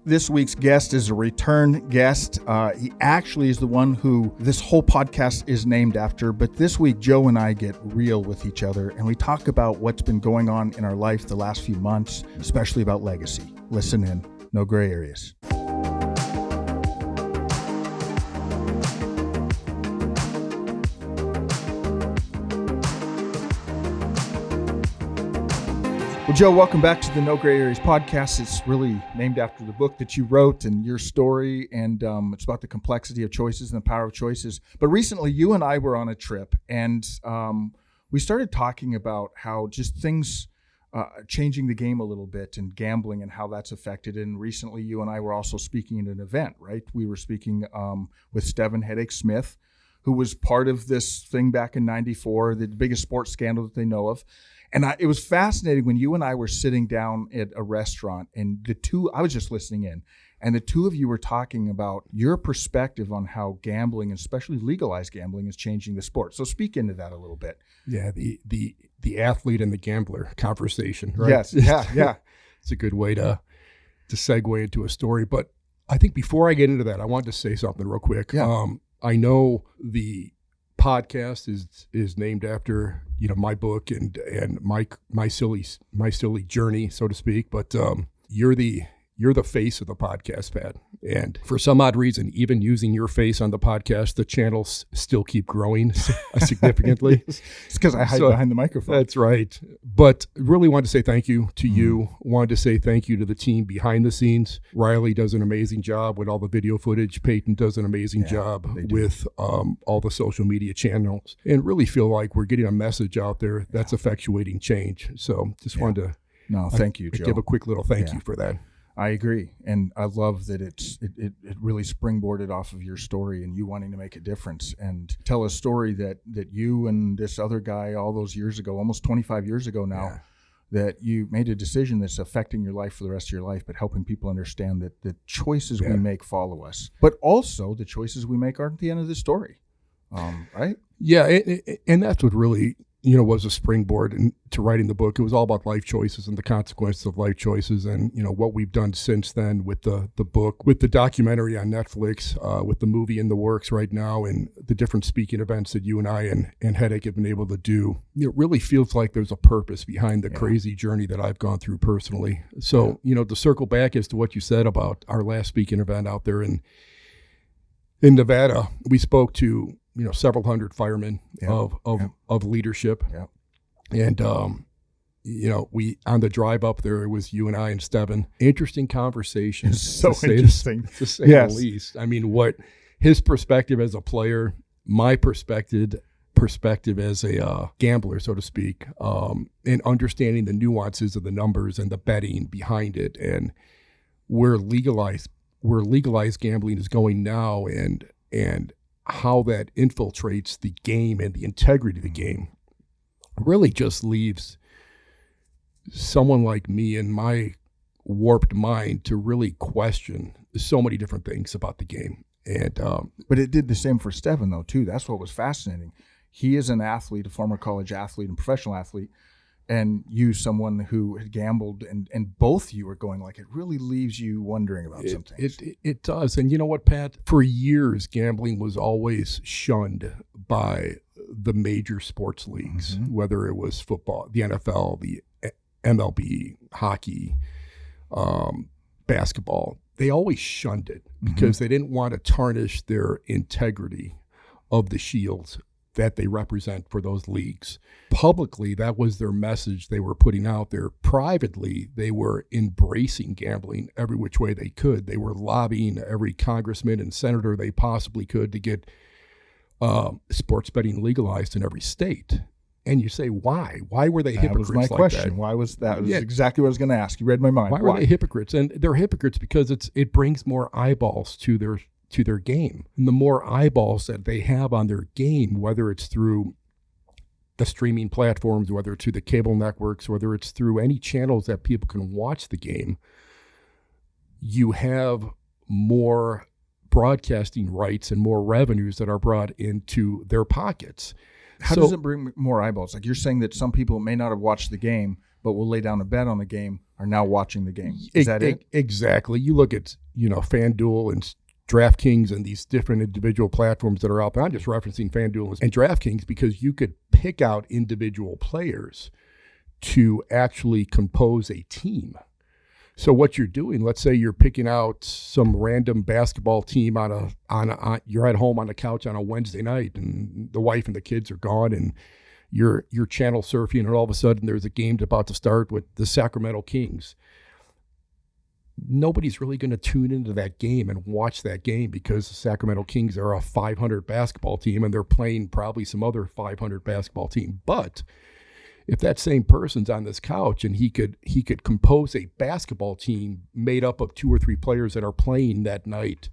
This week's guest is a return guest. He actually is the one who this whole podcast is named after. But this week, Joe and I get real with each other, and we talk about what's been going on in our life the last few months, especially about legacy. Listen in. No gray areas. Well, Joe, welcome back to the No Gray Areas podcast. It's really named after the book that you wrote and your story, and it's about the complexity of choices and the power of choices. But recently, you and I were on a trip, and we started talking about how just things changing the game a little bit and gambling and how that's affected. And recently, you and I were also speaking at an event, right? We were speaking with Stephen Headache Smith, who was part of this thing back in '94, the biggest sports scandal that they know of. And it was fascinating when you and I were sitting down at a restaurant, and I was just listening in, and the two of you were talking about your perspective on how gambling, especially legalized gambling, is changing the sport. So speak into that a little bit. Yeah, the athlete and the gambler conversation, right? Yes, yeah. It's a good way to segue into a story. But I think before I get into that, I wanted to say something real quick. Yeah. I know the podcast is named after my book and my silly journey, so to speak, but you're the face of the podcast, Pat, and for some odd reason, even using your face on the podcast, the channels still keep growing significantly. It's because I hide behind the microphone. That's right. But really wanted to say thank you to you. Wanted to say thank you to the team behind the scenes. Riley does an amazing job with all the video footage. Peyton does an amazing job with all the social media channels, and really feel like we're getting a message out there that's effectuating change. So just wanted to thank you, Joe. Give a quick little thank you for that. I agree, and I love that it really springboarded off of your story and you wanting to make a difference and tell a story that you and this other guy all those years ago, almost 25 years ago now, that you made a decision that's affecting your life for the rest of your life, but helping people understand that the choices we make follow us, but also the choices we make aren't the end of the story, right? Yeah, and that's what really was a springboard to writing the book. It was all about life choices and the consequences of life choices, and what we've done since then with the book, with the documentary on Netflix, with the movie in the works right now, and the different speaking events that you and I and Headache have been able to do. It really feels like there's a purpose behind the crazy journey that I've gone through personally. So, to circle back as to what you said about our last speaking event out there in Nevada, we spoke to several hundred firemen of leadership. Yeah. And, we, on the drive up there, it was you and I and Steven. Interesting conversation. So interesting. To say the least. I mean, what his perspective as a player, my perspective as a gambler, so to speak, and understanding the nuances of the numbers and the betting behind it, and where legalized gambling is going now, and how that infiltrates the game and the integrity of the game, really just leaves someone like me in my warped mind to really question so many different things about the game. And but it did the same for Steven, though, too. That's what was fascinating. He is an athlete, a former college athlete and professional athlete, and you, someone who had gambled, and both you were going like, it really leaves you wondering about some things. It does. And you know what, Pat? For years, gambling was always shunned by the major sports leagues, whether it was football, the NFL, the MLB, hockey, basketball. They always shunned it because they didn't want to tarnish their integrity of the shields that they represent for those leagues. Publicly, that was their message they were putting out there. Privately, they were embracing gambling every which way they could. They were lobbying every congressman and senator they possibly could to get sports betting legalized in every state. And you say, why? Why were they hypocrites like that? That was my question. Why was that? That was exactly what I was going to ask. You read my mind. Why were they hypocrites? And they're hypocrites because it brings more eyeballs to their game. And the more eyeballs that they have on their game, whether it's through the streaming platforms, whether it's through the cable networks, whether it's through any channels that people can watch the game, you have more broadcasting rights and more revenues that are brought into their pockets. How does it bring more eyeballs? Like, you're saying that some people may not have watched the game, but will lay down a bet on the game are now watching the game. Is that it? Exactly. You look at, FanDuel and DraftKings and these different individual platforms that are out there. I'm just referencing FanDuel and DraftKings because you could pick out individual players to actually compose a team. So what you're doing, let's say you're picking out some random basketball team you're at home on the couch on a Wednesday night, and the wife and the kids are gone, and you're channel surfing, and all of a sudden there's a game about to start with the Sacramento Kings. Nobody's really going to tune into that game and watch that game because the Sacramento Kings are a 500 basketball team and they're playing probably some other 500 basketball team. But if that same person's on this couch and he could compose a basketball team made up of 2 or 3 players that are playing that night,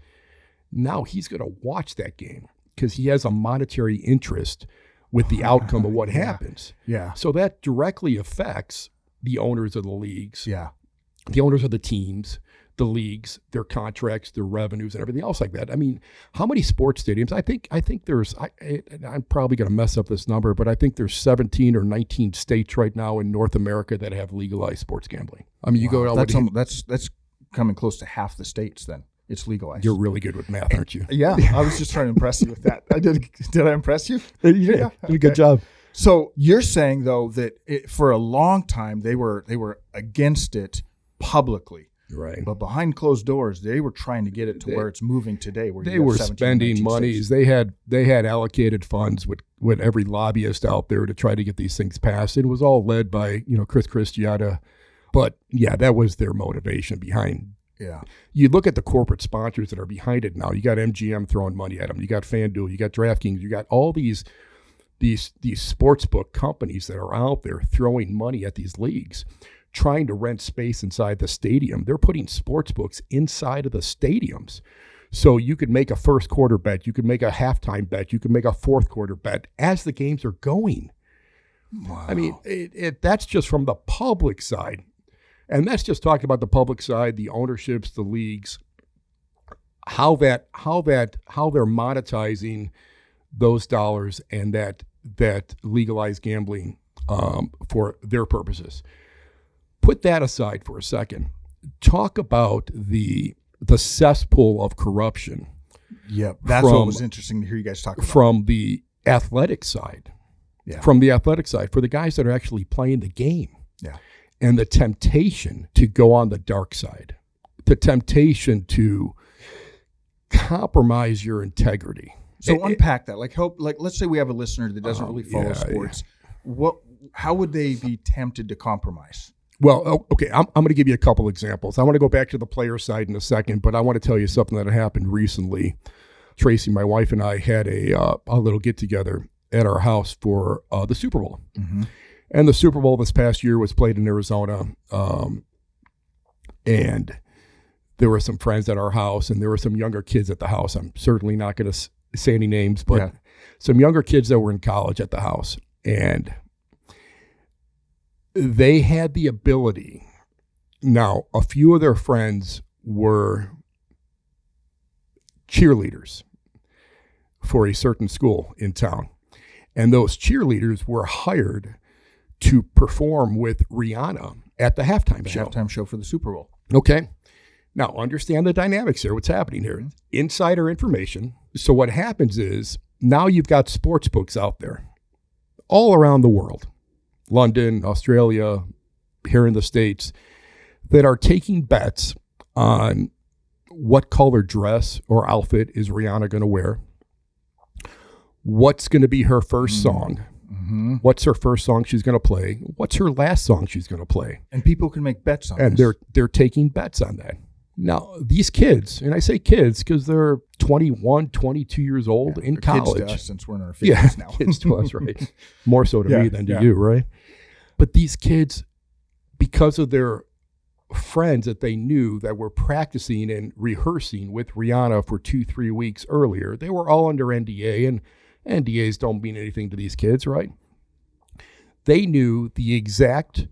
now he's going to watch that game because he has a monetary interest with the outcome of what happens. Yeah. So that directly affects the owners of the leagues. Yeah. The owners of the teams, the leagues, their contracts, their revenues, and everything else like that. I mean, how many sports stadiums? I think there's. I'm probably going to mess up this number, but I think there's 17 or 19 states right now in North America that have legalized sports gambling. I mean, you go to that's coming close to half the states. Then it's legalized. You're really good with math, aren't you? Yeah, I was just trying to impress you with that. I did. Did I impress you? Yeah, did a good job. So you're saying though that for a long time they were against it publicly, right? But behind closed doors, they were trying to get it to where it's moving today. Where they were spending monies. They had allocated funds with every lobbyist out there to try to get these things passed. It was all led by Chris Christiana, but yeah, that was their motivation behind. Yeah, you look at the corporate sponsors that are behind it now. You got MGM throwing money at them. You got FanDuel. You got DraftKings. You got all these sports book companies that are out there throwing money at these leagues, trying to rent space inside the stadium. They're putting sports books inside of the stadiums. So you could make a first quarter bet. You could make a halftime bet. You could make a fourth quarter bet as the games are going. Wow. I mean, that's just from the public side. And that's just talking about the public side, the ownerships, the leagues, how they're monetizing those dollars and that legalized gambling for their purposes. Put that aside for a second. Talk about the cesspool of corruption. Yep, that's what was interesting to hear you guys talk about. From the athletic side. Yeah. From the athletic side, for the guys that are actually playing the game. Yeah. And the temptation to go on the dark side. The temptation to compromise your integrity. So unpack that. Like let's say we have a listener that doesn't really follow sports. Yeah. How would they be tempted to compromise? Well, okay, I'm going to give you a couple examples. I want to go back to the player side in a second, but I want to tell you something that happened recently. Tracy, my wife, and I had a little get-together at our house for the Super Bowl. Mm-hmm. And the Super Bowl this past year was played in Arizona, and there were some friends at our house, and there were some younger kids at the house. I'm certainly not going to say any names, but some younger kids that were in college at the house. And they had the ability. Now, a few of their friends were cheerleaders for a certain school in town. And those cheerleaders were hired to perform with Rihanna at the halftime show. Halftime show for the Super Bowl. Okay. Now, understand the dynamics here, what's happening here. Mm-hmm. Insider information. So what happens is now you've got sports books out there all around the world. London, Australia, here in the States, that are taking bets on what color dress or outfit is Rihanna going to wear, what's going to be her first song, what's her first song she's going to play, what's her last song she's going to play. And people can make bets on and this. They're taking bets on that. Now, these kids, and I say kids because they're 21, 22 years old in college. Kids to us since we're in our 50s now. Kids to us, right? More so to me than to you, right? But these kids, because of their friends that they knew that were practicing and rehearsing with Rihanna for 2-3 weeks earlier, they were all under NDA, and NDAs don't mean anything to these kids, right? They knew the exact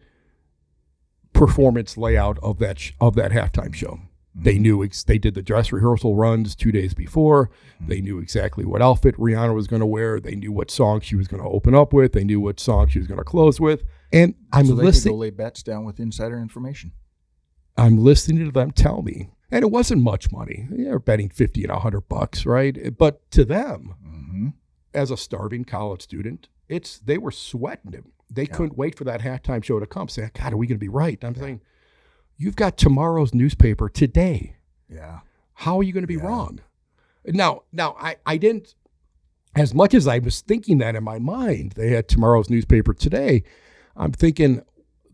performance layout of that halftime show. They knew they did the dress rehearsal runs 2 days before. They knew exactly what outfit Rihanna was going to wear. They knew what song she was going to open up with. They knew what song she was going to close with. And I'm so they listening. could go lay bets down with insider information. I'm listening to them tell me, and it wasn't much money. They were betting $50 and $100, right? But to them, as a starving college student, they were sweating it. They couldn't wait for that halftime show to come. Say, God, are we going to be right? I'm saying, you've got tomorrow's newspaper today. Yeah. How are you going to be wrong? Now, I didn't, as much as I was thinking that in my mind, they had tomorrow's newspaper today, I'm thinking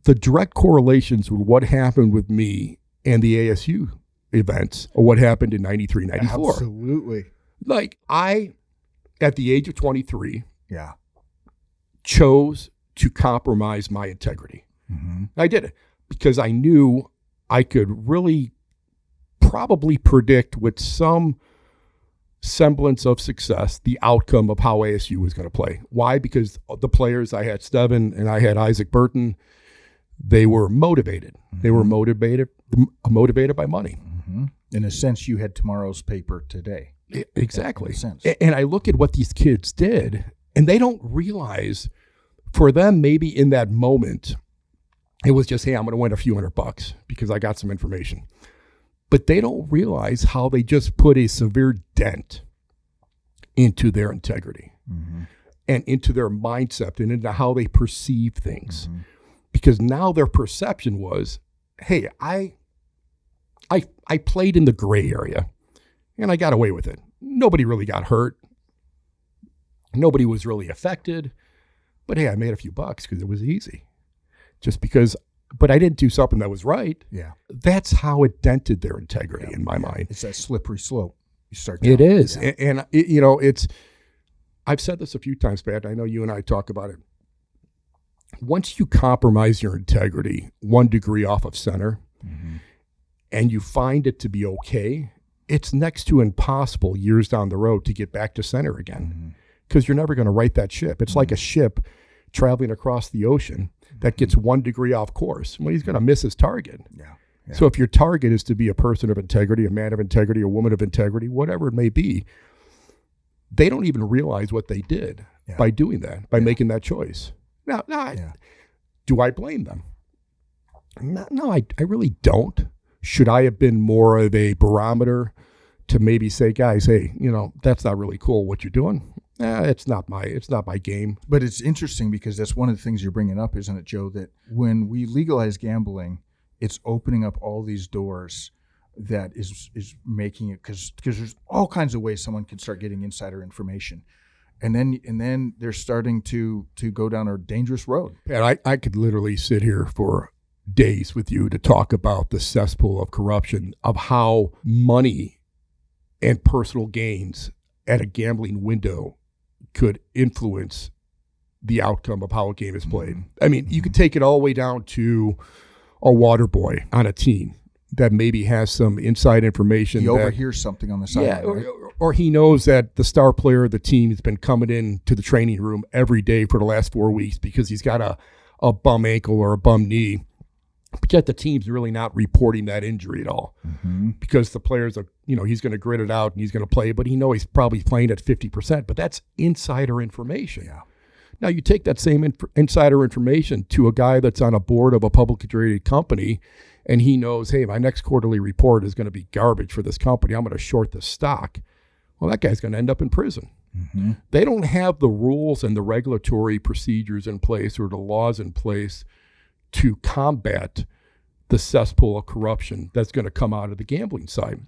the direct correlations with what happened with me and the ASU events or what happened in 93, 94. Absolutely. Like I, at the age of 23, Yeah. chose to compromise my integrity. I did it because I knew I could really probably predict with some semblance of success the outcome of how ASU was going to play. Why? Because the players, I had Steven and I had Isaac Burton, they were motivated. They were motivated by money. In a sense, you had tomorrow's paper today. Exactly. In a sense. And I look at what these kids did, and they don't realize, for them, maybe in that moment, it was just, hey, I'm going to win a few $100 because I got some information. But they don't realize how they just put a severe dent into their integrity and into their mindset and into how they perceive things. Because now their perception was, hey, I played in the gray area and I got away with it. Nobody really got hurt. Nobody was really affected. But hey, I made a few bucks because it was easy. But I didn't do something that was right. Yeah. That's how it dented their integrity in my mind. It's that slippery slope. You start. It is. Yeah. And I've said this a few times, Pat. I know you and I talk about it. Once you compromise your integrity 1 degree off of center and you find it to be okay, it's next to impossible years down the road to get back to center again because you're never going to right that ship. It's like a ship traveling across the ocean that gets 1 degree off course. Well, he's going to miss his target. Yeah. So if your target is to be a person of integrity, a man of integrity, a woman of integrity, whatever it may be, they don't even realize what they did by doing that, by making that choice. Now, do I blame them? No, I really don't. Should I have been more of a barometer to maybe say, guys, hey, that's not really cool what you're doing? It's not my game. But it's interesting because that's one of the things you're bringing up, isn't it, Joe? That when we legalize gambling, it's opening up all these doors that is making it because there's all kinds of ways someone can start getting insider information. And then they're starting to go down a dangerous road. And I could literally sit here for days with you to talk about the cesspool of corruption, of how money and personal gains at a gambling window could influence the outcome of how a game is played. I mean, you could take it all the way down to a water boy on a team that maybe has some inside information. He overhears something on the sideline, or he knows that the star player of the team has been coming in to the training room every day for the last 4 weeks because he's got a bum ankle or a bum knee. But yet the team's really not reporting that injury at all because the players are, he's going to grit it out and he's going to play, but he knows he's probably playing at 50%. But that's insider information. Yeah. Now you take that same insider information to a guy that's on a board of a publicly traded company and he knows, hey, my next quarterly report is going to be garbage for this company. I'm going to short the stock. Well, that guy's going to end up in prison. They don't have the rules and the regulatory procedures in place or the laws in place to combat the cesspool of corruption that's going to come out of the gambling side.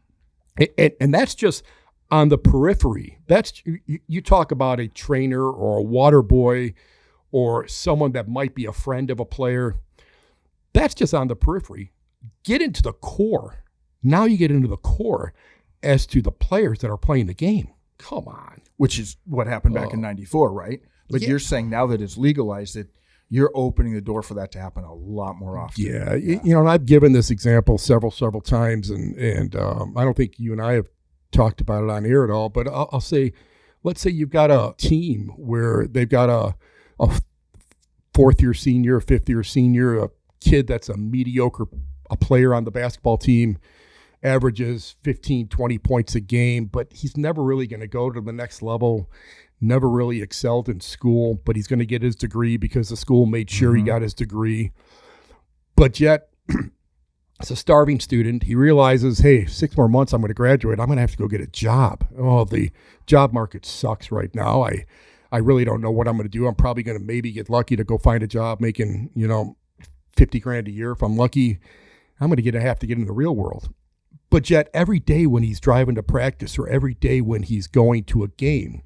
And that's just on the periphery. That's you talk about a trainer or a water boy or someone that might be a friend of a player. That's just on the periphery. Get into the core. Now you get into the core as to the players that are playing the game. Come on. Which is what happened back in 94, right? But you're saying now that it's legalized, that you're opening the door for that to happen a lot more often. Yeah. And I've given this example several times, and I don't think you and I have talked about it on air at all, but I'll say, let's say you've got a team where they've got a fourth-year senior, a fifth-year senior, a kid that's a mediocre player on the basketball team, averages 15, 20 points a game, but he's never really going to go to the next level, never really excelled in school, but he's going to get his degree because the school made sure he got his degree. But yet as a starving student, he realizes, hey, 6 more months, I'm going to graduate. I'm going to have to go get a job. Oh, the job market sucks right now. I really don't know what I'm going to do. I'm probably going to maybe get lucky to go find a job making, $50,000 a year. If I'm lucky, I'm going to have to get in the real world. But yet every day when he's driving to practice or every day when he's going to a game,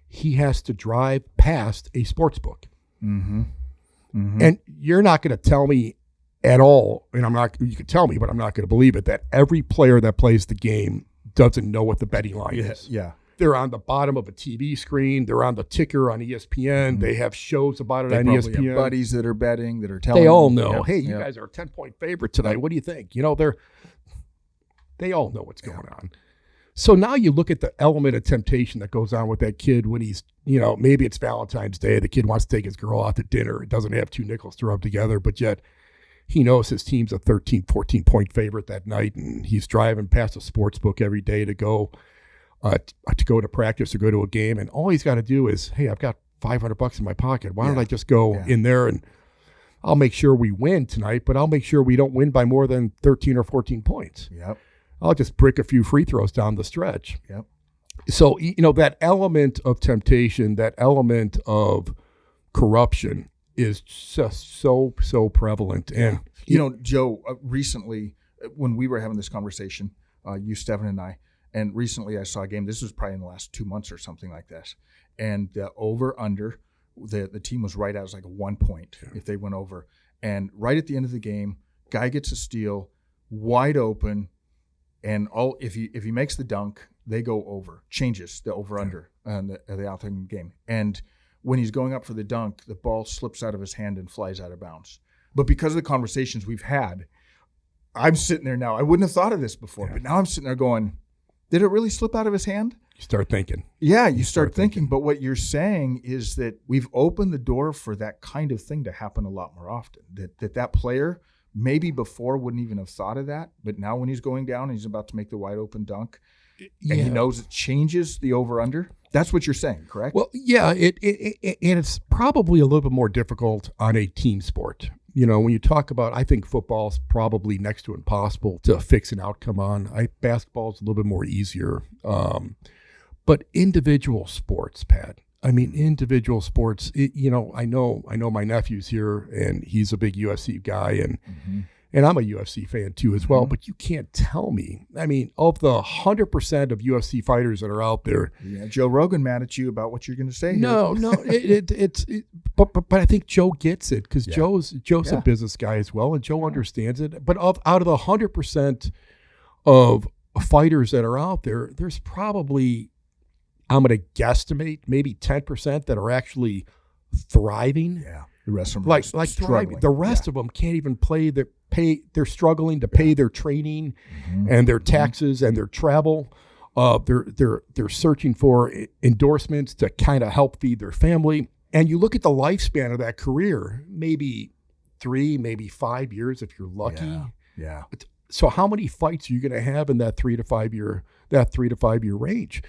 he has to drive past a sports book. Mm-hmm. Mm-hmm. And you're not going to tell me at all, and you can tell me, but I'm not going to believe it, that every player that plays the game doesn't know what the betting line is. Yeah. They're on the bottom of a TV screen. They're on the ticker on ESPN. Mm-hmm. They have shows about it on ESPN. Have buddies that are betting, that are telling They all them, know, hey, you guys are a 10-point favorite tonight. What do you think? They all know what's going on. So now you look at the element of temptation that goes on with that kid when he's, maybe it's Valentine's Day. The kid wants to take his girl out to dinner. It doesn't have 2 nickels to rub together, but yet he knows his team's a 13, 14-point favorite that night, and he's driving past a sports book every day to go to practice or go to a game. And all he's got to do is, hey, I've got $500 in my pocket. Why don't I just go in there and I'll make sure we win tonight, but I'll make sure we don't win by more than 13 or 14 points. Yep. I'll just brick a few free throws down the stretch. Yep. So, that element of temptation, that element of corruption is just so prevalent. And, Joe, recently when we were having this conversation, you, Stephen, and I, and recently I saw a game, this was probably in the last 2 months or something like this, and the over-under, the team was right at, it was like a 1 point if they went over. And right at the end of the game, guy gets a steal, wide open, and if he makes the dunk, they go over, changes the over-under on the outcome game. And when he's going up for the dunk, the ball slips out of his hand and flies out of bounds. But because of the conversations we've had, I'm sitting there now. I wouldn't have thought of this before, but now I'm sitting there going, did it really slip out of his hand? You start thinking. Yeah, you start thinking. But what you're saying is that we've opened the door for that kind of thing to happen a lot more often. That player maybe before wouldn't even have thought of that, but now when he's going down and he's about to make the wide open dunk, and he knows it changes the over-under. That's what you're saying, correct? Well, yeah, and it's probably a little bit more difficult on a team sport. When you talk about, I think football's probably next to impossible to fix an outcome on. Basketball's a little bit more easier. But individual sports, Pat, individual sports, I know my nephew's here and he's a big UFC guy and I'm a UFC fan too as well, but you can't tell me. Of the 100% of UFC fighters that are out there. Yeah, Joe Rogan mad at you about what you're going to say here. No, but I think Joe gets it because Joe's a business guy as well, and Joe understands it. But out of the 100% of fighters that are out there, there's probably, I'm going to guesstimate, maybe 10% that are actually thriving. Yeah, the rest of them like thriving. The rest of them can't even they're struggling to pay their training and their taxes and their travel. They're searching for endorsements to kind of help feed their family. And you look at the lifespan of that career, maybe 3, maybe 5 years if you're lucky. Yeah. So how many fights are you going to have in that 3 to 5 year range?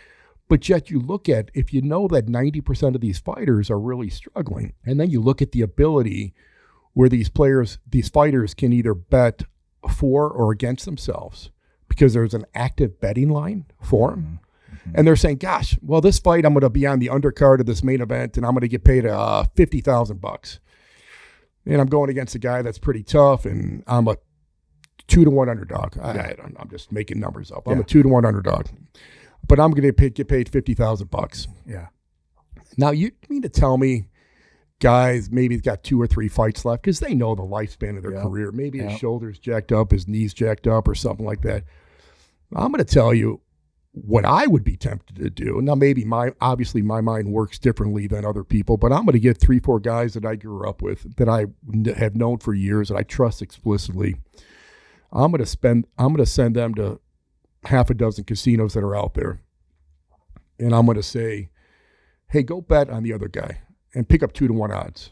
But yet you look at, if you know that 90% of these fighters are really struggling, and then you look at the ability where these fighters can either bet for or against themselves because there's an active betting line for them. And they're saying, gosh, well, this fight, I'm going to be on the undercard of this main event and I'm going to get paid $50,000. And I'm going against a guy that's pretty tough and I'm a 2-to-1 underdog. I'm just making numbers up. I'm a 2-to-1 underdog. But I'm going to get paid $50,000. Yeah. Now, you mean to tell me guys maybe got 2 or 3 fights left because they know the lifespan of their career. Maybe his shoulder's jacked up, his knee's jacked up or something like that. I'm going to tell you what I would be tempted to do. Now, maybe obviously my mind works differently than other people, but I'm going to get 3-4 guys that I grew up with that I have known for years that I trust explicitly. I'm going to send them to half a dozen casinos that are out there. And I'm going to say, hey, go bet on the other guy and pick up 2-to-1 odds.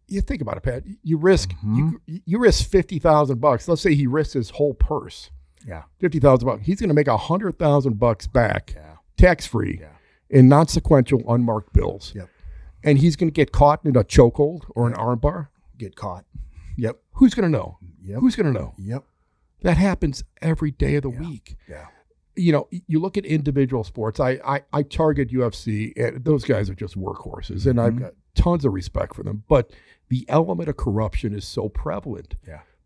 You think about it, Pat. You risk you risk $50,000. Let's say he risks his whole purse. Yeah, $50,000. He's going to make $100,000 back, tax free, in non-sequential unmarked bills. Yep. And he's going to get caught in a chokehold or an armbar. Get caught. Yep. Who's going to know? Yep. Who's going to know? Yep. That happens every day of the week. Yeah. You know, you look at individual sports. I target UFC, and those guys are just workhorses, and I've got tons of respect for them. But the element of corruption is so prevalent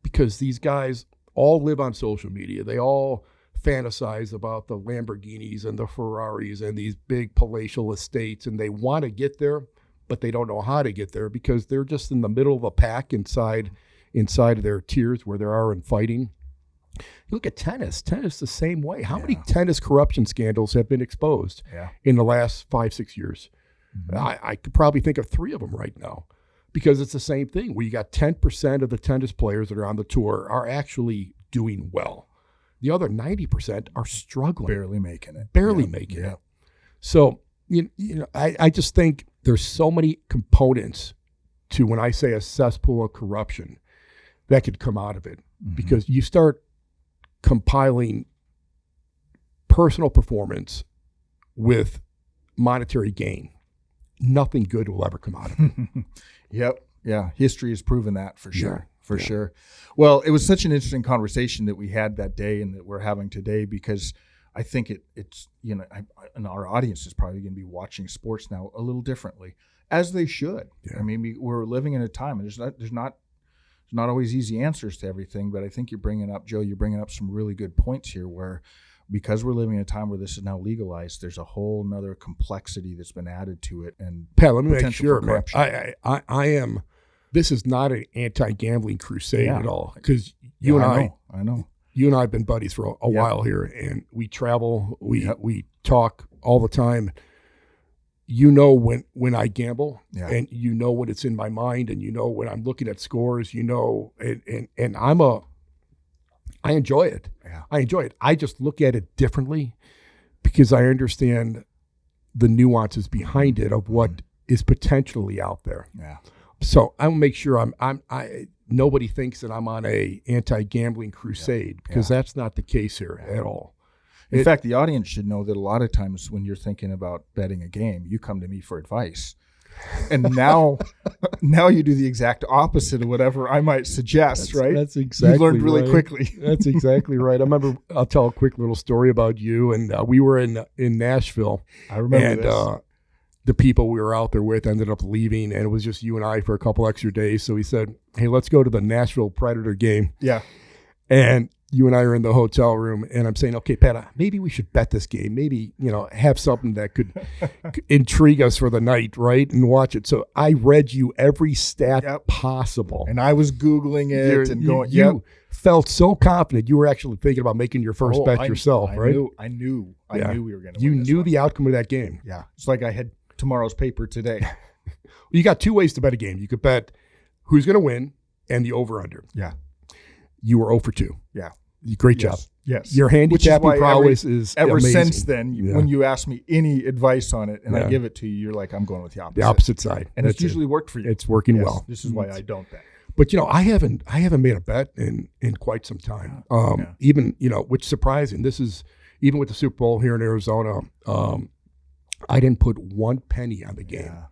because these guys all live on social media. They all fantasize about the Lamborghinis and the Ferraris and these big palatial estates, and they want to get there, but they don't know how to get there because they're just in the middle of a pack inside of their tiers where they are in fighting. You look at tennis the same way. How many tennis corruption scandals have been exposed in the last 5-6 years? I could probably think of 3 of them right now because it's the same thing where you got 10% of the tennis players that are on the tour are actually doing well. The other 90% are struggling. Barely making it. Making it. So, you know, I just think there's so many components to when I say a cesspool of corruption that could come out of it because you start compiling personal performance with monetary gain. Nothing good will ever come out of it. Yep. Yeah. History has proven that for sure. For sure. Well, it was such an interesting conversation that we had that day and that we're having today because I think it's, you know, and our audience is probably going to be watching sports now a little differently, as they should. Yeah. I mean, we're living in a time, and there's not always easy answers to everything, but I think you're bringing up some really good points here where because we're living in a time where this is now legalized, there's a whole nother complexity that's been added to it. And Pat, let me make sure, man, I am, this is not an anti-gambling crusade at all because you and I know. You and I have been buddies for a while here, and we travel, we talk all the time. You know when I gamble, and you know when it's in my mind, and you know when I'm looking at scores, you know, and I enjoy it. Yeah. I enjoy it. I just look at it differently because I understand the nuances behind it of what is potentially out there. Yeah. So I will make sure nobody thinks that I'm on a anti-gambling crusade because that's not the case here at all. In fact, the audience should know that a lot of times when you're thinking about betting a game, you come to me for advice. And now you do the exact opposite of whatever I might suggest, right? That's exactly. You learned really quickly. That's exactly right. I remember. I'll tell a quick little story about you. And we were in Nashville. I remember this. The people we were out there with ended up leaving, and it was just you and I for a couple extra days. So he said, "Hey, let's go to the Nashville Predator game." Yeah. And you and I are in the hotel room, and I'm saying, okay, Pat, maybe we should bet this game. Maybe, you know, have something that could intrigue us for the night, right? And watch it. So I read you every stat possible. And I was Googling it You felt so confident you were actually thinking about making your first bet yourself, right? I knew we were going to win. You knew the outcome of that game. Yeah. It's like I had tomorrow's paper today. You got 2 ways to bet a game. You could bet who's going to win and the over-under. Yeah. You were 0 for 2. Yeah. Great job. Yes. Your handicapping prowess is ever amazing. Since then, when you ask me any advice on it and I give it to you, you're like, I'm going with the opposite. The opposite side. And it's usually worked for you. It's working well. This is why I don't bet. But, you know, I haven't made a bet in quite some time. Even, you know, which is surprising. This is, even with the Super Bowl here in Arizona, I didn't put 1 penny on the game. Yeah.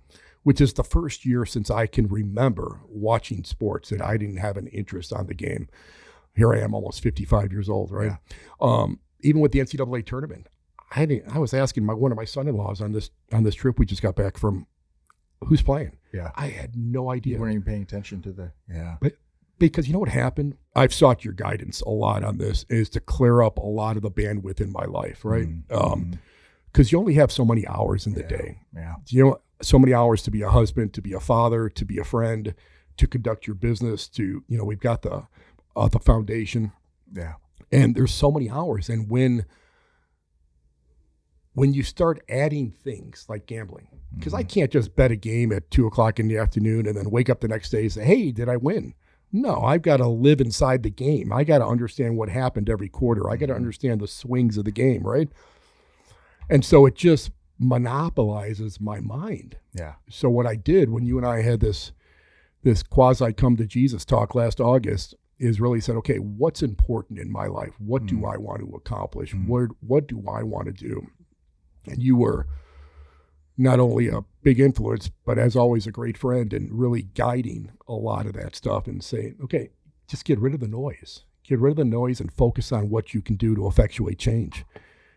Which is the first year since I can remember watching sports that I didn't have an interest on the game. Here I am, almost 55 years old, right? Yeah. Even with the NCAA tournament, I was asking one of my son-in-laws on this trip we just got back from, who's playing? Yeah, I had no idea. You weren't even paying attention to But because you know what happened? I've sought your guidance a lot on this, is to clear up a lot of the bandwidth in my life, right? Because you only have so many hours in the day. Yeah, you know, so many hours to be a husband, to be a father, to be a friend, to conduct your business. To, you know, we've got the foundation. Yeah. And there's so many hours. And when you start adding things like gambling, because I can't just bet a game at 2:00 in the afternoon and then wake up the next day and say, hey, did I win? No, I've got to live inside the game. I got to understand what happened every quarter. I got to understand the swings of the game, right? And so it just monopolizes my mind. Yeah. So what I did when you and I had this quasi come to Jesus talk last August is really said, okay, what's important in my life? What do I want to accomplish? What do I want to do? And you were not only a big influence, but as always, a great friend, and really guiding a lot of that stuff and saying, okay, just get rid of the noise. Get rid of the noise and focus on what you can do to effectuate change.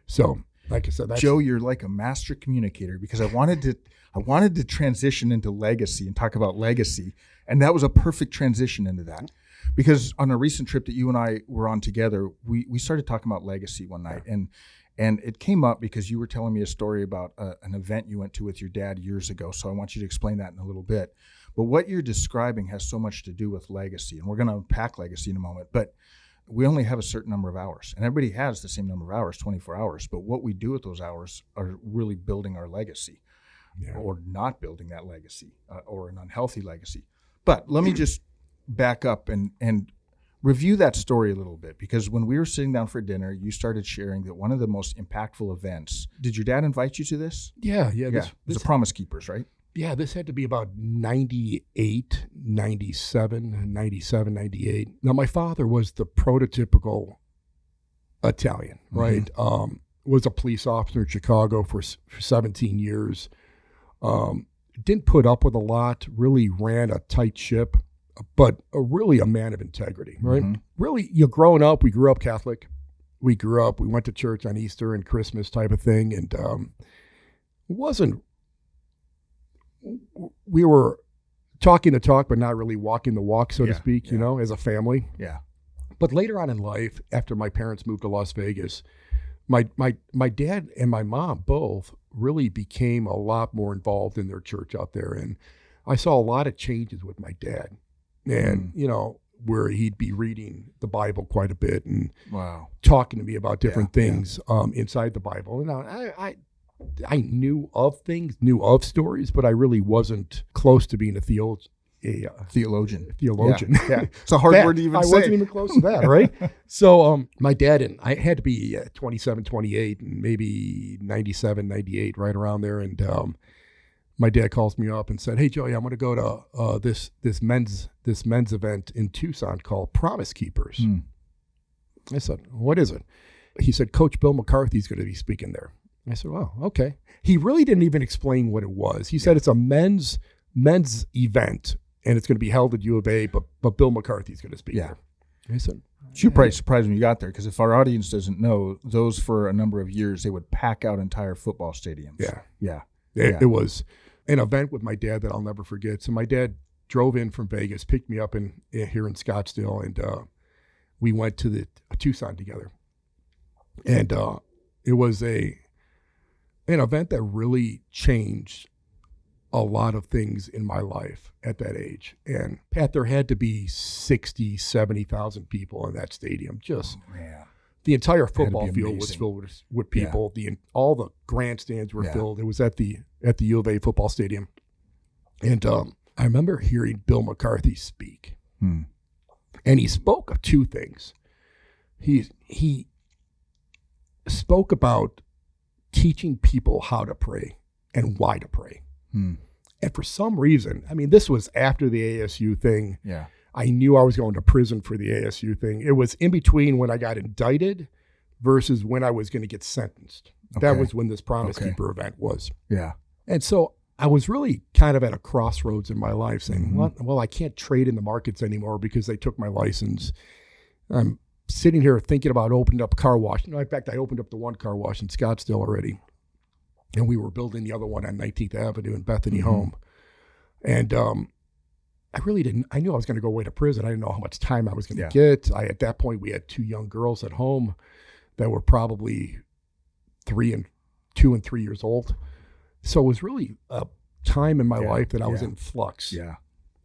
So, like I said, Joe, you're like a master communicator, because I wanted to transition into legacy and talk about legacy, and that was a perfect transition into that. Because on a recent trip that you and I were on together, we started talking about legacy one night, and it came up because you were telling me a story about an event you went to with your dad years ago. So I want you to explain that in a little bit. But what you're describing has so much to do with legacy, and we're going to unpack legacy in a moment. But we only have a certain number of hours, and everybody has the same number of hours, 24 hours. But what we do with those hours are really building our legacy, or not building that legacy, or an unhealthy legacy. But let me just back up and review that story a little bit, because when we were sitting down for dinner, you started sharing that one of the most impactful events. Did your dad invite you to this? Yeah. It was the Promise Keepers, right? Yeah, this had to be about 98, 97, 97, 98. Now, my father was the prototypical Italian, right? Mm-hmm. Was a police officer in Chicago for 17 years. Didn't put up with a lot, really ran a tight ship, but really a man of integrity, right? Mm-hmm. Really, growing up, we grew up Catholic. We went to church on Easter and Christmas type of thing. And we were talking the talk, but not really walking the walk, so to speak, as a family. Yeah. But later on in life, after my parents moved to Las Vegas, my dad and my mom both really became a lot more involved in their church out there. And I saw a lot of changes with my dad. And, where he'd be reading the Bible quite a bit and talking to me about different things inside the Bible. And I knew of things, knew of stories, but I really wasn't close to being a theologian. Yeah. It's a hard word to even say. I wasn't even close to that, right? So my dad and I had to be 27, 28, and maybe 97, 98, right around there. And my dad calls me up and said, "Hey, Joey, I'm going to go to this men's event in Tucson called Promise Keepers." I said, "What is it?" He said, "Coach Bill McCarthy's going to be speaking there." I said, "Oh, okay." He really didn't even explain what it was. He said it's a men's event, and it's going to be held at U of A, but Bill McCarthy's going to speak there. I said, "You probably surprised when you got there, because if our audience doesn't know, those for a number of years, they would pack out entire football stadiums." It was an event with my dad that I'll never forget. So my dad drove in from Vegas, picked me up here in Scottsdale, and we went to the Tucson together. And it was an event that really changed a lot of things in my life at that age. And Pat, there had to be 60, 70,000 people in that stadium. The entire football field was filled with people. All the grandstands were filled. It was at the U of A football stadium. And I remember hearing Bill McCarthy speak. And he spoke of two things. He spoke about teaching people how to pray and why to pray. And for some reason, this was after the ASU thing. Yeah. I knew I was going to prison for the ASU thing. It was in between when I got indicted versus when I was going to get sentenced. Okay. That was when this Promise Keeper event was. Yeah. And so I was really kind of at a crossroads in my life saying, well, I can't trade in the markets anymore because they took my license. I'm sitting here thinking about opening up a car wash. In fact, I opened up the one car wash in Scottsdale already. And we were building the other one on 19th Avenue in Bethany Home. And I knew I was going to go away to prison. I didn't know how much time I was going to get. At that point, we had two young girls at home that were probably 2 and 3 years old. So it was really a time in my life that I was in flux. Yeah.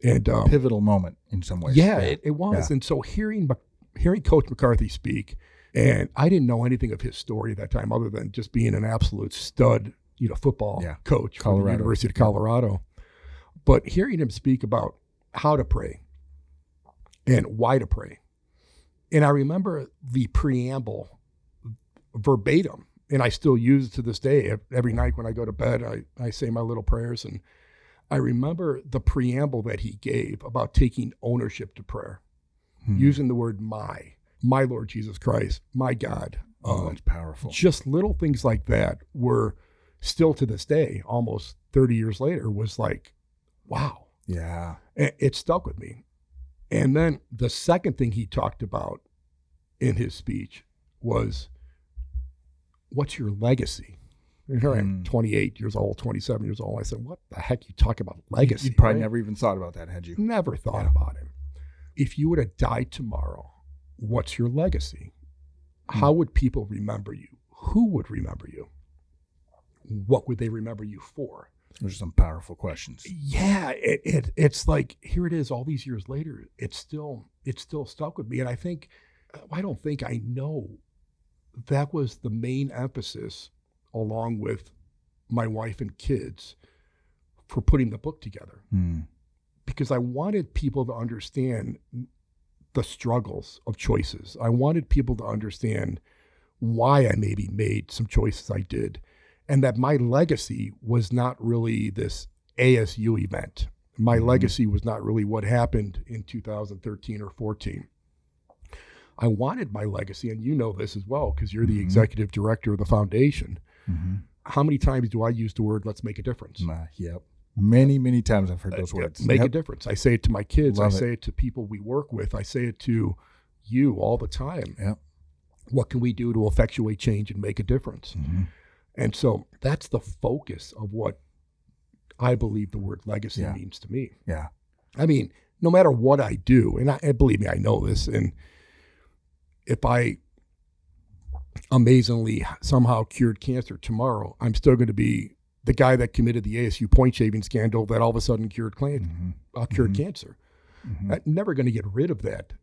And pivotal moment in some ways. Yeah, it was. Yeah. And so hearing Coach McCarthy speak, and I didn't know anything of his story at that time other than just being an absolute stud, football coach for the University of Colorado. But hearing him speak about how to pray and why to pray. And I remember the preamble verbatim, and I still use it to this day. Every night when I go to bed, I say my little prayers. And I remember the preamble that he gave about taking ownership to prayer, using the word my Lord Jesus Christ, my God. That's powerful. Just little things like that were still to this day, almost 30 years later, was like, wow. Yeah. It stuck with me. And then the second thing he talked about in his speech was, what's your legacy? And here I am, 28 years old, 27 years old. I said, what the heck you talk about legacy? You probably never even thought about that, had you? Never thought about it. If you were to die tomorrow, what's your legacy? How would people remember you? Who would remember you? What would they remember you for? Those are some powerful questions. Yeah, it's like, here it is all these years later. It's still stuck with me. And I know that was the main emphasis, along with my wife and kids, for putting the book together. Because I wanted people to understand the struggles of choices. I wanted people to understand why I maybe made some choices I did, and that my legacy was not really this ASU event. My legacy was not really what happened in 2013 or 14. I wanted my legacy, and you know this as well, because you're the executive director of the foundation. How many times do I use the word, let's make a difference? Yep. Many, many times I've heard those words. Make a difference. I say it to my kids. I say it to people we work with. I say it to you all the time. Yep. What can we do to effectuate change and make a difference? And so that's the focus of what I believe the word legacy means to me. Yeah. I mean, no matter what I do, and believe me, I know this, and if I amazingly somehow cured cancer tomorrow, I'm still going to be the guy that committed the ASU point shaving scandal that all of a sudden cured cancer. I'm never going to get rid of that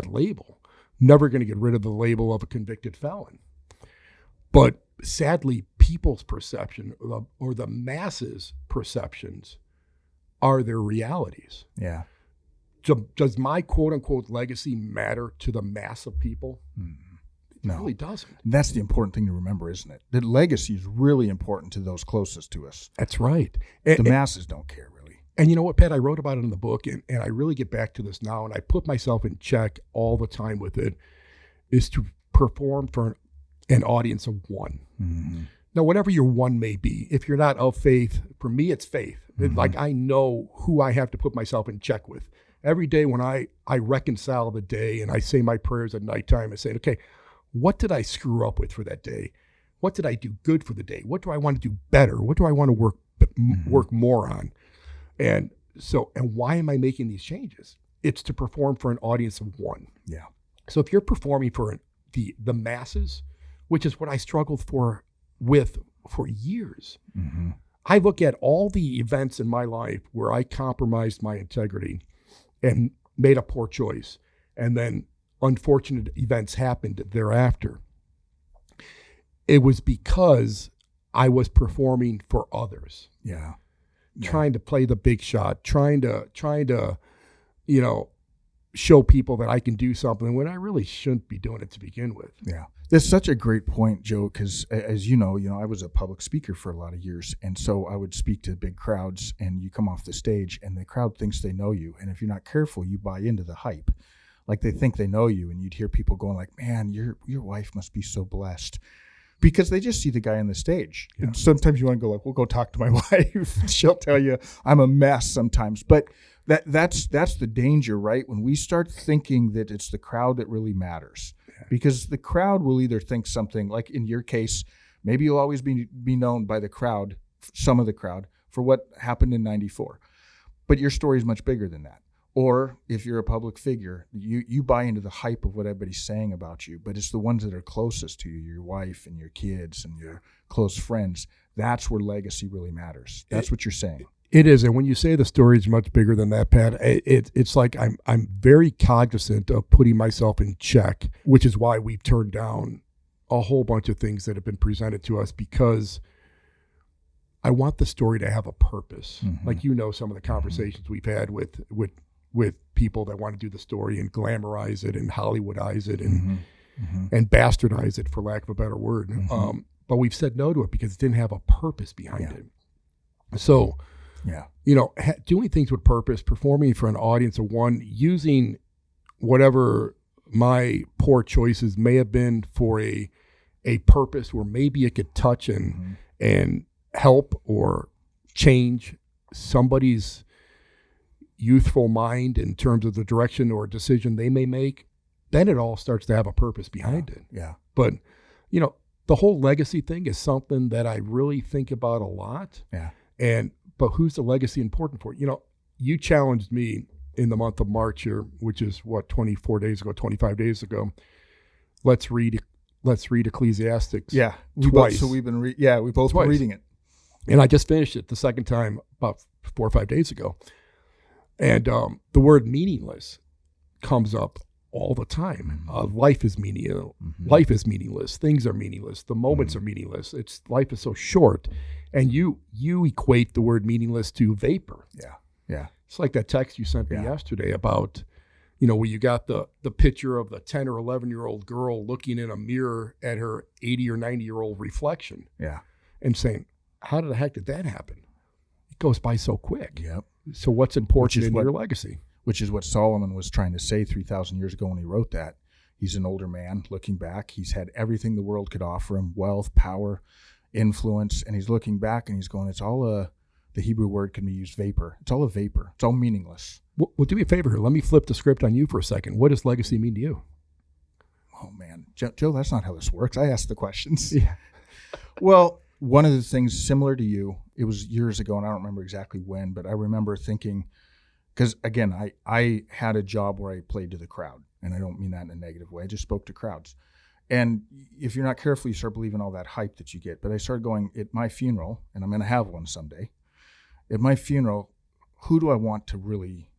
label. Never going to get rid of the label of a convicted felon. But sadly, people's perception or the masses' perceptions are their realities. Yeah. Does my quote unquote legacy matter to the mass of people? No. It really doesn't. That's the important thing to remember, isn't it? That legacy is really important to those closest to us. That's right. The masses don't care, really. And you know what, Pat? I wrote about it in the book, and I really get back to this now, and I put myself in check all the time with it, is to perform for an audience of one. Now, whatever your one may be, if you're not of faith, for me, it's faith. Like, I know who I have to put myself in check with. Every day when I reconcile the day and I say my prayers at nighttime, I say, okay, what did I screw up with for that day? What did I do good for the day? What do I want to do better? What do I want to work more on? And why am I making these changes? It's to perform for an audience of one. Yeah. So if you're performing for the masses, which is what I struggled for years, I look at all the events in my life where I compromised my integrity and made a poor choice, and then unfortunate events happened thereafter. It was because I was performing for others. Yeah. Trying to play the big shot, trying to, show people that I can do something when I really shouldn't be doing it to begin with. Yeah. That's such a great point, Joe, because as you know, I was a public speaker for a lot of years. And so I would speak to big crowds, and you come off the stage and the crowd thinks they know you. And if you're not careful, you buy into the hype. Like they think they know you, and you'd hear people going like, man, your wife must be so blessed. Because they just see the guy on the stage. Yeah. And sometimes you want to go like, well, go talk to my wife. She'll tell you I'm a mess sometimes. But that's the danger, right? When we start thinking that it's the crowd that really matters. Yeah. Because the crowd will either think something, like in your case, maybe you'll always be known by the crowd, some of the crowd, for what happened in 94. But your story is much bigger than that. Or if you're a public figure, you buy into the hype of what everybody's saying about you, but it's the ones that are closest to you, your wife and your kids and your close friends. That's where legacy really matters. That's what you're saying. It is. And when you say the story is much bigger than that, Pat, it's like I'm very cognizant of putting myself in check, which is why we've turned down a whole bunch of things that have been presented to us, because I want the story to have a purpose. Like, some of the conversations we've had with people that want to do the story and glamorize it and Hollywoodize it and bastardize it, for lack of a better word. But we've said no to it because it didn't have a purpose behind it. So, doing things with purpose, performing for an audience of one, using whatever my poor choices may have been for a purpose where maybe it could touch and and help or change somebody's youthful mind in terms of the direction or decision they may make, then it all starts to have a purpose behind it. Yeah. But, the whole legacy thing is something that I really think about a lot. Yeah. But who's the legacy important for? You challenged me in the month of March here, which is 25 days ago. Let's read Ecclesiastes. Yeah. Twice. We've been been reading it. And I just finished it the second time about 4 or 5 days ago. And the word meaningless comes up all the time. Life is meaningless. Life is meaningless. Things are meaningless. The moments are meaningless. Life is so short. And you equate the word meaningless to vapor. Yeah. Yeah. It's like that text you sent me yesterday about, where you got the picture of the 10 or 11-year-old girl looking in a mirror at her 80 or 90-year-old reflection. Yeah. And saying, how the heck did that happen? It goes by so quick. Yep. So what's important in your legacy? Which is what Solomon was trying to say 3,000 years ago when he wrote that. He's an older man looking back. He's had everything the world could offer him, wealth, power, influence. And he's looking back and he's going, it's all the Hebrew word can be used vapor. It's all a vapor. It's all meaningless. Well, do me a favor here. Let me flip the script on you for a second. What does legacy mean to you? Oh, man. Joe, that's not how this works. I asked the questions. Yeah. Well, one of the things similar to you, it was years ago, and I don't remember exactly when, but I remember thinking, because, again, I had a job where I played to the crowd, and I don't mean that in a negative way. I just spoke to crowds. And if you're not careful, you start believing all that hype that you get. But I started going, at my funeral, and I'm going to have one someday, at my funeral, who do I want to really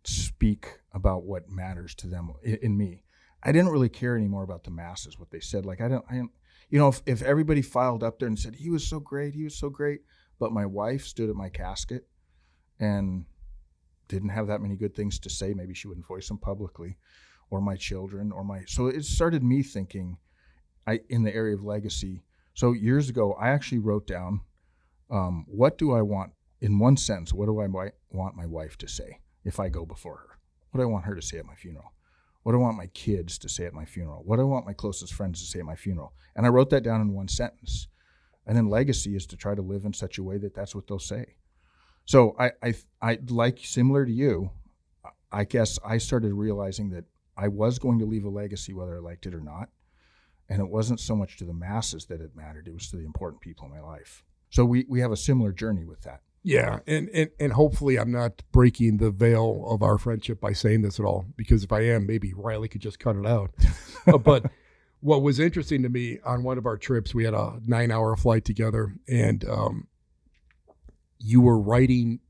speak about what matters to them in me? I didn't really care anymore about the masses, what they said. Like, if everybody filed up there and said, he was so great, but my wife stood at my casket and didn't have that many good things to say, maybe she wouldn't voice them publicly, or my children, so it started me thinking in the area of legacy. So years ago, I actually wrote down, what do I want, in one sentence, what do I want my wife to say if I go before her? What do I want her to say at my funeral? What do I want my kids to say at my funeral? What do I want my closest friends to say at my funeral? And I wrote that down in one sentence. And then legacy is to try to live in such a way that that's what they'll say. So I like, similar to you, I guess I started realizing that I was going to leave a legacy whether I liked it or not. And it wasn't so much to the masses that it mattered. It was to the important people in my life. So we have a similar journey with that. Yeah, and hopefully I'm not breaking the veil of our friendship by saying this at all, because if I am, maybe Riley could just cut it out. But what was interesting to me, on one of our trips, we had a 9-hour flight together, and you were writing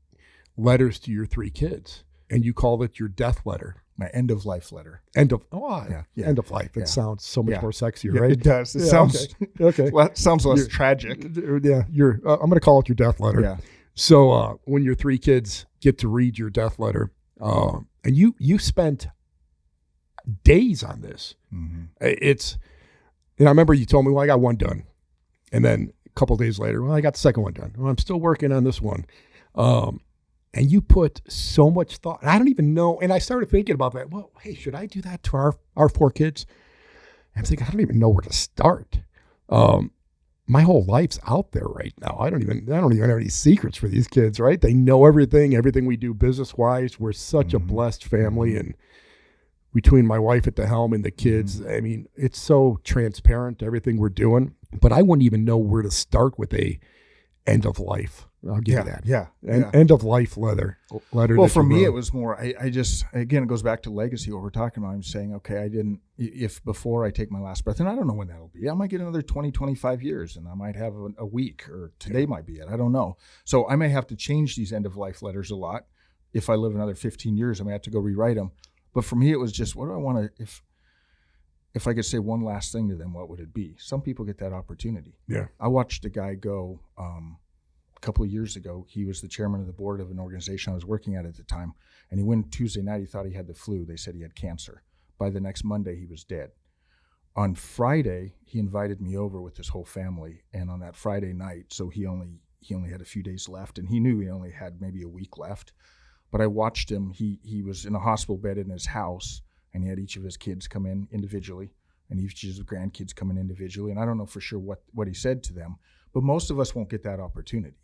letters to your 3 kids, and you called it your death letter. My end of life letter. End of life. It sounds so much more sexier, right? It does. It sounds okay. Sounds less tragic. Yeah, I'm going to call it your death letter. Yeah. So when your 3 kids get to read your death letter, and you spent days on this. Mm-hmm. I remember you told me, well, I got one done, and then a couple of days later, well, I got the second one done. Well, I'm still working on this one. And you put so much thought. I don't even know. And I started thinking about that. Well, hey, should I do that to our 4 kids? And I'm thinking, I don't even know where to start. My whole life's out there right now. I don't even have any secrets for these kids, right? They know everything we do business-wise. We're such a blessed family. And between my wife at the helm and the kids, I mean, it's so transparent, everything we're doing. But I wouldn't even know where to start with a end of life. I'll give you that. Yeah. End of life letter. Well, for me, it was more, I just, again, it goes back to legacy, what we're talking about. I'm saying, okay, if before I take my last breath, and I don't know when that'll be, I might get another 20, 25 years, and I might have a week, or today might be it. I don't know. So I may have to change these end of life letters a lot. If I live another 15 years, I may have to go rewrite them. But for me, it was just, what do I want to, if I could say one last thing to them, what would it be? Some people get that opportunity. Yeah. I watched a guy go, a couple of years ago. He was the chairman of the board of an organization I was working at the time, and he went Tuesday night. He thought he had the flu. They said he had cancer. By the next Monday, he was dead. On Friday, he invited me over with his whole family, and on that Friday night, so he only had a few days left, and he knew he only had maybe a week left. But I watched him. He was in a hospital bed in his house, and he had each of his kids come in individually, and each of his grandkids come in individually. And I don't know for sure what he said to them, But most of us won't get that opportunity.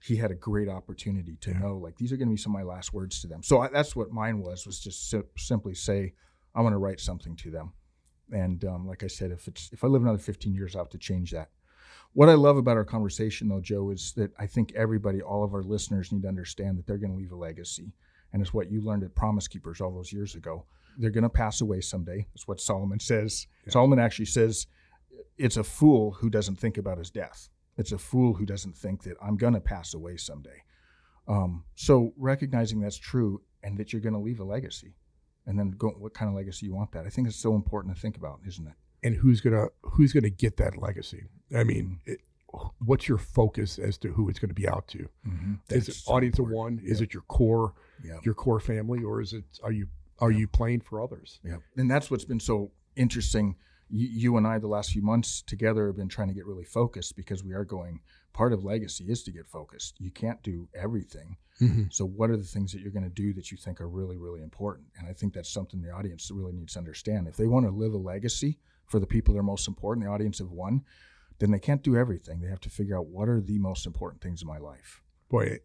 He had a great opportunity to know, like, these are going to be some of my last words to them. So that's what mine was just simply say, I want to write something to them. And like I said, if I live another 15 years, I'll have to change that. What I love about our conversation, though, Joe, is that I think everybody, all of our listeners, need to understand that they're going to leave a legacy. And it's what you learned at Promise Keepers all those years ago. They're going to pass away someday. That's what Solomon says. Yeah. Solomon actually says, it's a fool who doesn't think about his death. It's a fool who doesn't think that I'm going to pass away someday. So recognizing that's true and that you're going to leave a legacy, and then what kind of legacy you want that. I think it's so important to think about, isn't it? And who's gonna get that legacy? I mean, what's your focus as to who it's going to be out to? Mm-hmm. Is it so audience important. Of one? Yep. Is it your core family, or is it are you playing for others? Yeah, and that's what's been so interesting. You and I, the last few months together, have been trying to get really focused, because we are going. Part of legacy is to get focused. You can't do everything. Mm-hmm. So what are the things that you're going to do that you think are really, really important? And I think that's something the audience really needs to understand. If they want to live a legacy for the people that are most important, the audience of one, then they can't do everything. They have to figure out, what are the most important things in my life. Boy,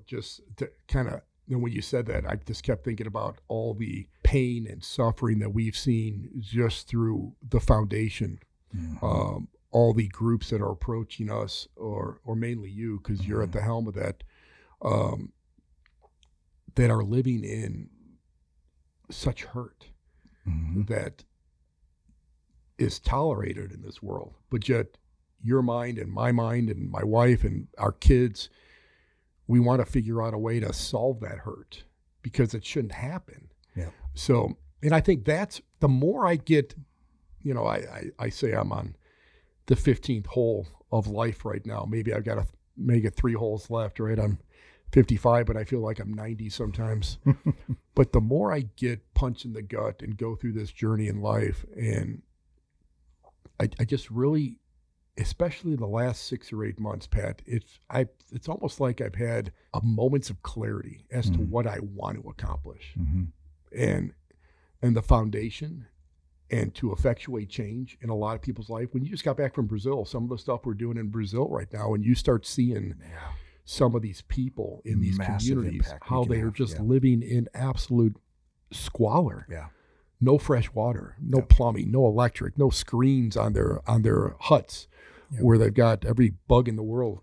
just to kind of, when you said that, I just kept thinking about all the pain and suffering that we've seen just through the foundation. Mm-hmm. All the groups that are approaching us, or mainly you, because mm-hmm. you're at the helm of that, that are living in such hurt mm-hmm. that is tolerated in this world. But yet your mind and my wife and our kids, we want to figure out a way to solve that hurt, because it shouldn't happen. Yeah. So, and I think that's, the more I get, I say I'm on the 15th hole of life right now. Maybe I've got to make it 3 holes left, right? I'm 55, but I feel like I'm 90 sometimes. But the more I get punched in the gut and go through this journey in life, and I just really, especially the last 6 or 8 months, Pat, it's almost like I've had moments of clarity as mm-hmm. to what I want to accomplish, mm-hmm. and the foundation, and to effectuate change in a lot of people's life. When you just got back from Brazil, some of the stuff we're doing in Brazil right now, and you start seeing some of these people in these communities, how they are just living in absolute squalor. Yeah. No fresh water, no plumbing, no electric, no screens on their huts, where they've got every bug in the world,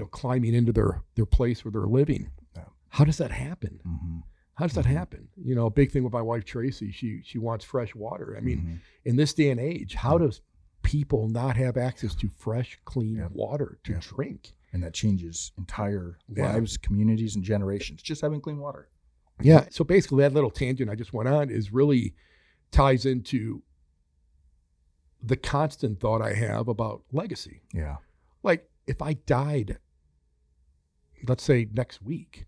climbing into their place where they're living. Yeah. How does that happen? Mm-hmm. How does that mm-hmm. happen? A big thing with my wife, Tracy, she wants fresh water. I mean, mm-hmm. in this day and age, how does people not have access to fresh, clean water to drink? And that changes entire lives, communities, and generations, just having clean water. Yeah. So basically that little tangent I just went on is really ties into the constant thought I have about legacy. Yeah. Like, if I died, let's say next week,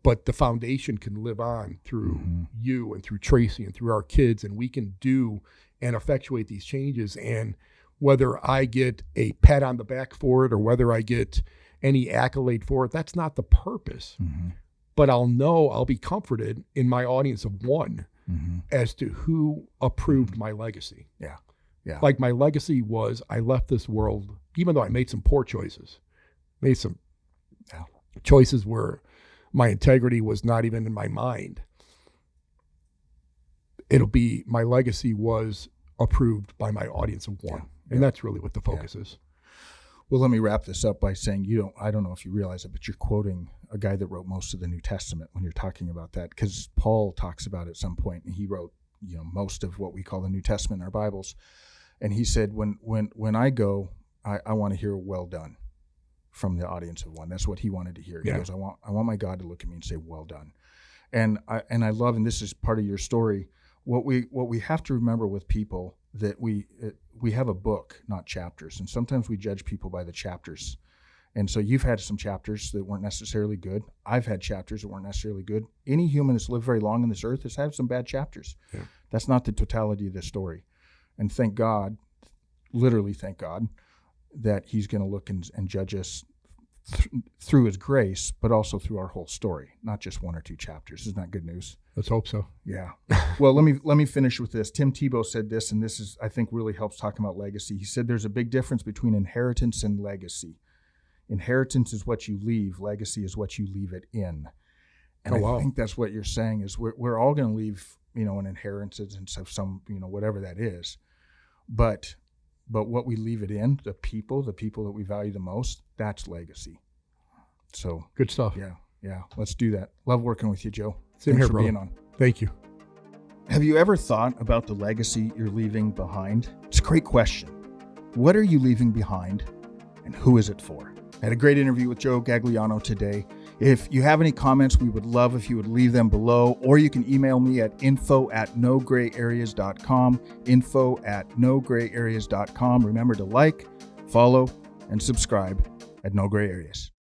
but the foundation can live on through mm-hmm. you and through Tracy and through our kids, and we can do and effectuate these changes. And whether I get a pat on the back for it, or whether I get any accolade for it, that's not the purpose. Mm-hmm. But I'll be comforted in my audience of one mm-hmm. as to who approved mm-hmm. my legacy. Yeah. Yeah. Like, my legacy was, I left this world, even though I made some poor choices, made some choices where my integrity was not even in my mind. It'll be, my legacy was approved by my audience of one. Yeah. And that's really what the focus is. Well, let me wrap this up by saying, I don't know if you realize it, but you're quoting a guy that wrote most of the New Testament when you're talking about that, because Paul talks about it at some point, and he wrote, most of what we call the New Testament in our Bibles. And he said, when I go, I want to hear well done from the audience of one. That's what he wanted to hear. He goes, I want my God to look at me and say, well done. And I love, and this is part of your story, what we have to remember with people, that we have a book, not chapters. And sometimes we judge people by the chapters. And so you've had some chapters that weren't necessarily good. I've had chapters that weren't necessarily good. Any human that's lived very long on this earth has had some bad chapters. Yeah. That's not the totality of the story. And thank God, literally thank God, that he's going to look and judge us through his grace, but also through our whole story, not just one or two chapters. Isn't that good news? Let's hope so. Yeah. Well, let me finish with this. Tim Tebow said this, and this is, I think, really helps talking about legacy. He said there's a big difference between inheritance and legacy. Inheritance is what you leave. Legacy is what you leave it in. And I think that's what you're saying is we're all going to leave, an inheritance and some, whatever that is. But what we leave it in, the people that we value the most, that's legacy. So good stuff. Yeah. Let's do that. Love working with you, Joe. Same Thanks here, for brother. being on. Thank you. Have you ever thought about the legacy you're leaving behind? It's a great question. What are you leaving behind, and who is it for? I had a great interview with Joe Gagliano today. If you have any comments, we would love if you would leave them below, or you can email me at info@nograyAreas.com, info@nograyAreas.com. Remember to like, follow, and subscribe at No Gray Areas.